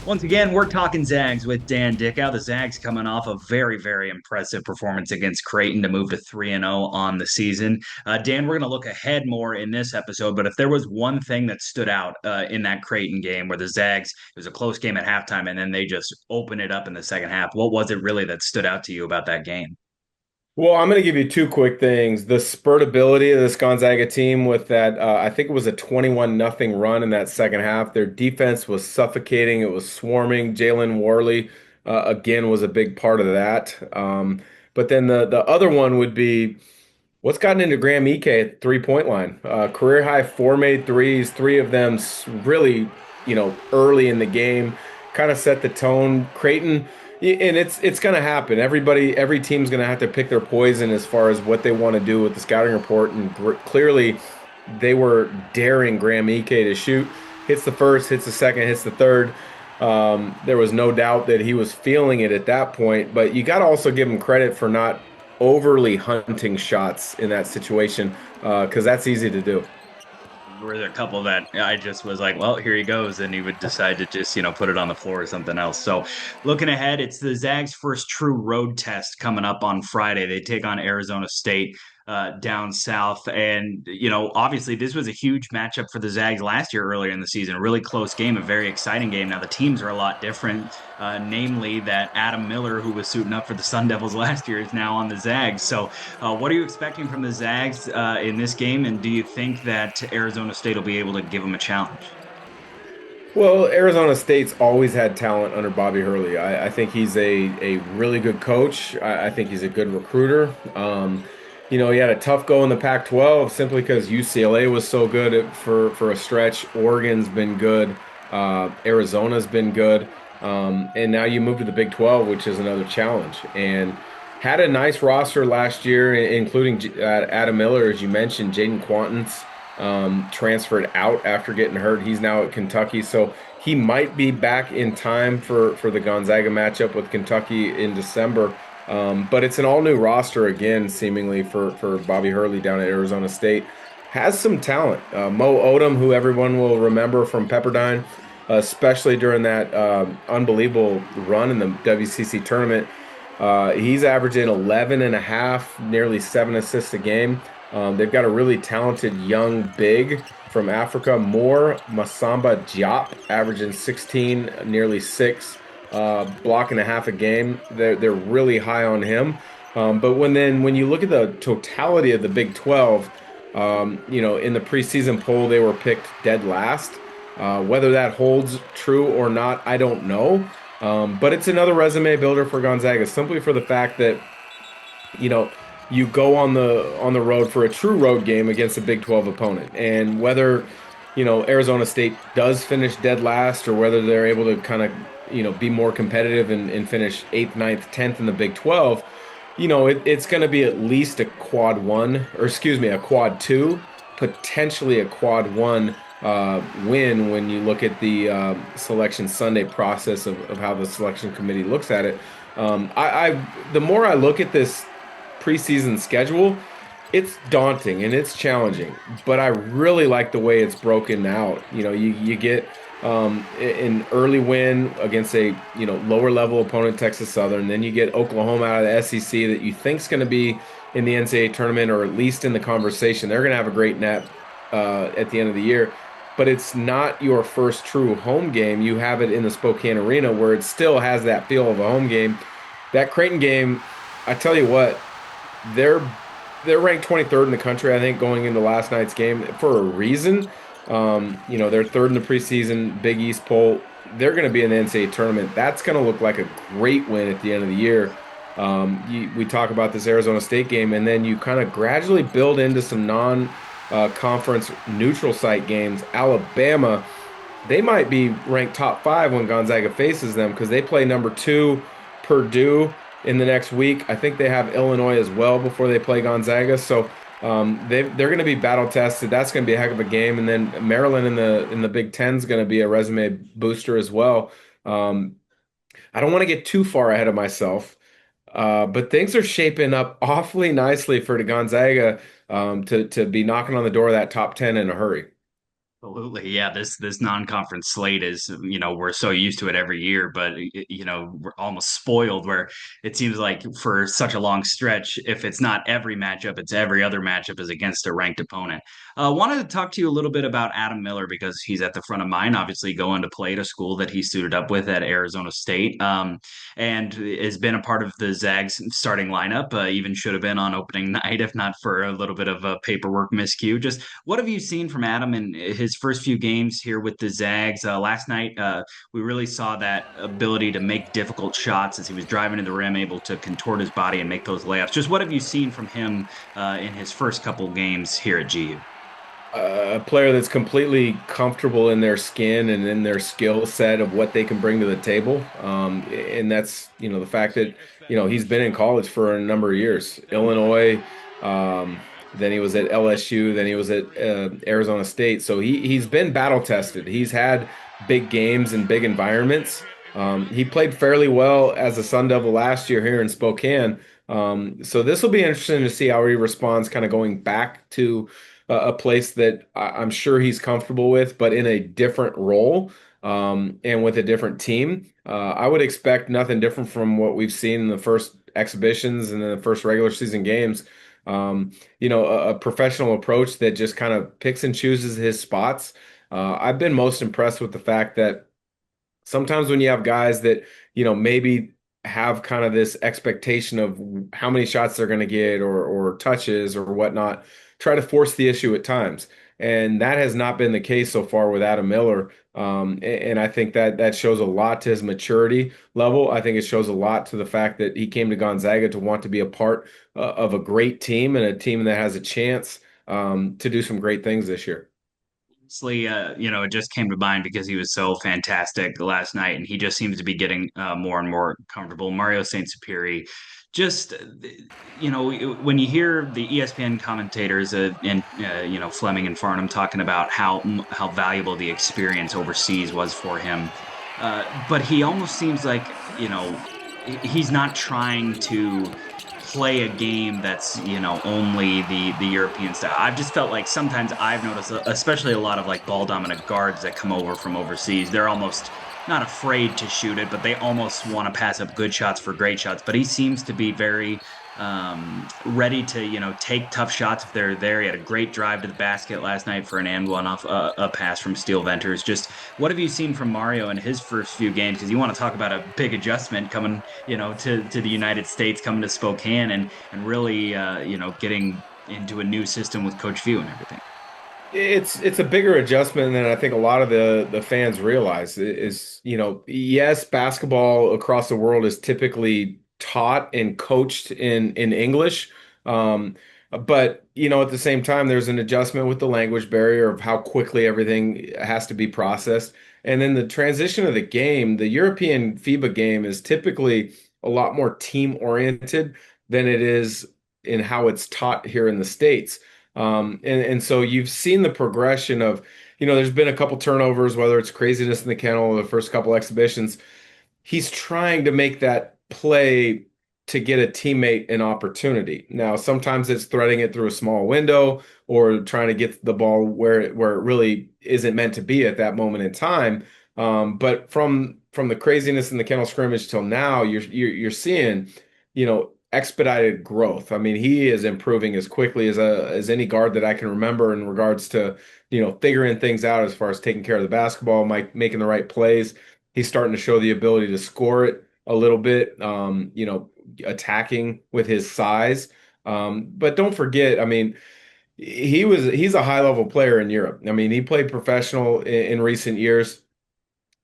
Once again, we're talking Zags with Dan Dickau. The Zags coming off a very, very impressive performance against Creighton to move to 3-0 on the season. Dan, we're going to look ahead more in this episode, but if there was one thing that stood out in that Creighton game where the Zags, it was a close game at halftime and then they just open it up in the second half, what was it really that stood out to you about that game? Well, I'm going to give you two quick things. The spurt ability of this Gonzaga team with that, I think it was a 21-0 run in that second half. Their defense was suffocating. It was swarming. Jalen Worley, again, was a big part of that. But then the other one would be what's gotten into Graham Ike at three-point line. Career high four made threes, three of them really, early in the game, kind of set the tone. Creighton. And it's going to happen. Every team's going to have to pick their poison as far as what they want to do with the scouting report. And clearly, they were daring Graham Ike to shoot. Hits the first, hits the second, hits the third. There was no doubt that he was feeling it at that point. But you got to also give him credit for not overly hunting shots in that situation, because that's easy to do. Were there a couple that I just was like, well, here he goes, and he would decide to just, put it on the floor or something else. So, looking ahead, it's the Zags' first true road test coming up on Friday. They take on Arizona State down south, and obviously, this was a huge matchup for the Zags last year earlier in the season. A really close game, a very exciting game. Now the teams are a lot different, namely that Adam Miller, who was suiting up for the Sun Devils last year, is now on the Zags. So, what are you expecting from the Zags in this game, and do you think that Arizona State will be able to give them a challenge? Well, Arizona State's always had talent under Bobby Hurley. I think he's a really good coach. I think he's a good recruiter. He had a tough go in the Pac-12 simply because UCLA was so good for a stretch. Oregon's been good. Arizona's been good. And now you move to the Big 12, which is another challenge. And had a nice roster last year, including Adam Miller, as you mentioned. Jaden Quantance transferred out after getting hurt. He's now at Kentucky, so he might be back in time for the Gonzaga matchup with Kentucky in December. But it's an all-new roster again, seemingly for Bobby Hurley down at Arizona State. Has some talent. Mo Odom, who everyone will remember from Pepperdine, especially during that unbelievable run in the WCC tournament. He's averaging 11 and a half, nearly 7 assists a game. They've got a really talented young big from Africa, Moore Masamba Diop, averaging 16, nearly 6 block and a half a game. They're really high on him. But when you look at the totality of the Big 12, in the preseason poll they were picked dead last. Whether that holds true or not, I don't know. But it's another resume builder for Gonzaga, simply for the fact that you go on the road for a true road game against a Big 12 opponent. And whether, Arizona State does finish dead last or whether they're able to kind of, be more competitive and finish 8th, ninth, 10th in the Big 12, it's going to be at least a quad one, or excuse me, a quad two, potentially a quad one win when you look at the Selection Sunday process of how the selection committee looks at it. The more I look at this preseason schedule, it's daunting and it's challenging, but I really like the way it's broken out. You get an early win against a lower level opponent, Texas Southern. Then you get Oklahoma out of the SEC that you think's going to be in the NCAA tournament or at least in the conversation. They're going to have a great net at the end of the year, but it's not your first true home game. You have it in the Spokane Arena where it still has that feel of a home game. That Creighton game, I tell you what, they're ranked 23rd in the country, I think, going into last night's game for a reason. They're third in the preseason Big East poll. They're going to be in the NCAA tournament. That's going to look like a great win at the end of the year. We talk about this Arizona State game, and then you kind of gradually build into some non-conference neutral site games. Alabama, they might be ranked top 5 when Gonzaga faces them because they play number 2 Purdue in the next week. I think they have Illinois as well before they play Gonzaga. So they're going to be battle tested. That's going to be a heck of a game. And then Maryland in the Big Ten is going to be a resume booster as well. I don't want to get too far ahead of myself, but things are shaping up awfully nicely for the Gonzaga to be knocking on the door of that top 10 in a hurry. Absolutely. Yeah, this non-conference slate is, we're so used to it every year, but we're almost spoiled where it seems like for such a long stretch, if it's not every matchup, it's every other matchup is against a ranked opponent. Wanted to talk to you a little bit about Adam Miller because he's at the front of mind, obviously going to play at a school that he suited up with at Arizona State, and has been a part of the Zags starting lineup, even should have been on opening night if not for a little bit of a paperwork miscue. Just what have you seen from Adam in his first few games here with the Zags? Last night, we really saw that ability to make difficult shots as he was driving to the rim, able to contort his body and make those layups. Just what have you seen from him in his first couple games here at GU? A player that's completely comfortable in their skin and in their skill set of what they can bring to the table. And that's, the fact that, he's been in college for a number of years. Illinois, then he was at LSU, then he was at Arizona State. So he's been battle tested. He's had big games and big environments. He played fairly well as a Sun Devil last year here in Spokane. So this will be interesting to see how he responds kind of going back to a place that I'm sure he's comfortable with, but in a different role and with a different team. I would expect nothing different from what we've seen in the first exhibitions and the first regular season games. A professional approach that just kind of picks and chooses his spots. I've been most impressed with the fact that sometimes when you have guys that, maybe have kind of this expectation of how many shots they're going to get or touches or whatnot, try to force the issue at times. And that has not been the case so far with Adam Miller. And I think that shows a lot to his maturity level. I think it shows a lot to the fact that he came to Gonzaga to want to be a part of a great team and a team that has a chance to do some great things this year. Honestly, it just came to mind because he was so fantastic last night, and he just seems to be getting more and more comfortable. Mario Saint-Supéry, just when you hear the ESPN commentators and Fleming and Farnham talking about how valuable the experience overseas was for him, but he almost seems like he's not trying to play a game that's only the European style. I've just felt like sometimes I've noticed, especially a lot of like ball dominant guards that come over from overseas, they're almost not afraid to shoot it, but they almost want to pass up good shots for great shots. But he seems to be very ready to take tough shots if they're there. He had a great drive to the basket last night for an and one off a pass from Steel Venters. Just what have you seen from Mario in his first few games? Because you want to talk about a big adjustment coming to the United States, coming to Spokane and really getting into a new system with Coach View and everything. It's a bigger adjustment than I think a lot of the fans realize. Yes, basketball across the world is typically taught and coached in English. But at the same time, there's an adjustment with the language barrier of how quickly everything has to be processed. And then the transition of the game, the European FIBA game is typically a lot more team oriented than it is in how it's taught here in the States. And so you've seen the progression of, there's been a couple turnovers, whether it's craziness in the kennel or the first couple exhibitions. He's trying to make that play to get a teammate an opportunity. Now, sometimes it's threading it through a small window or trying to get the ball where it really isn't meant to be at that moment in time. But from the craziness in the kennel scrimmage till now, you're seeing, expedited growth. I mean, he is improving as quickly as any guard that I can remember in regards to, figuring things out as far as taking care of the basketball, making the right plays. He's starting to show the ability to score it a little bit, attacking with his size. But don't forget, I mean, he's a high level player in Europe. I mean, he played professional in recent years.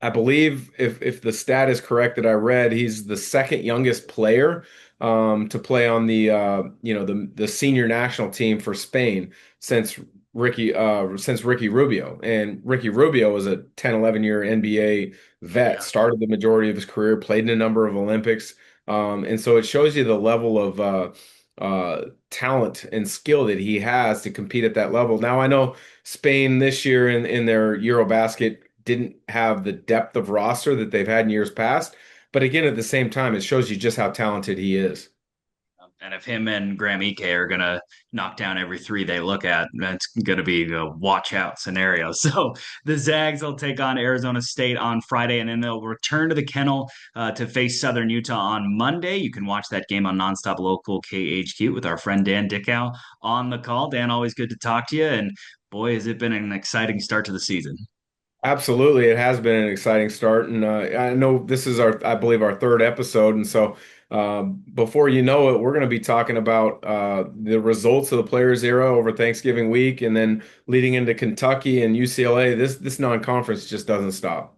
I believe if the stat is correct that I read, he's the second youngest player to play on the senior national team for Spain since Ricky Rubio. And Ricky Rubio was a 10, 11 year NBA vet, Yeah. started the majority of his career, played in a number of Olympics. And so it shows you the level of talent and skill that he has to compete at that level. Now I know Spain this year in their Eurobasket didn't have the depth of roster that they've had in years past. But again, at the same time, it shows you just how talented he is. And if him and Graham Ike are gonna knock down every three they look at, that's gonna be a watch out scenario. So the Zags will take on Arizona State on Friday, and then they'll return to the Kennel to face Southern Utah on Monday. You can watch that game on Nonstop Local KHQ with our friend Dan Dickau on the call. Dan, always good to talk to you, and boy, has it been an exciting start to the season. Absolutely, it has been an exciting start, and I know this is I believe, our third episode, and so before you know it, we're going to be talking about the results of the Players Era over Thanksgiving week, and then leading into Kentucky and UCLA. This non-conference just doesn't stop.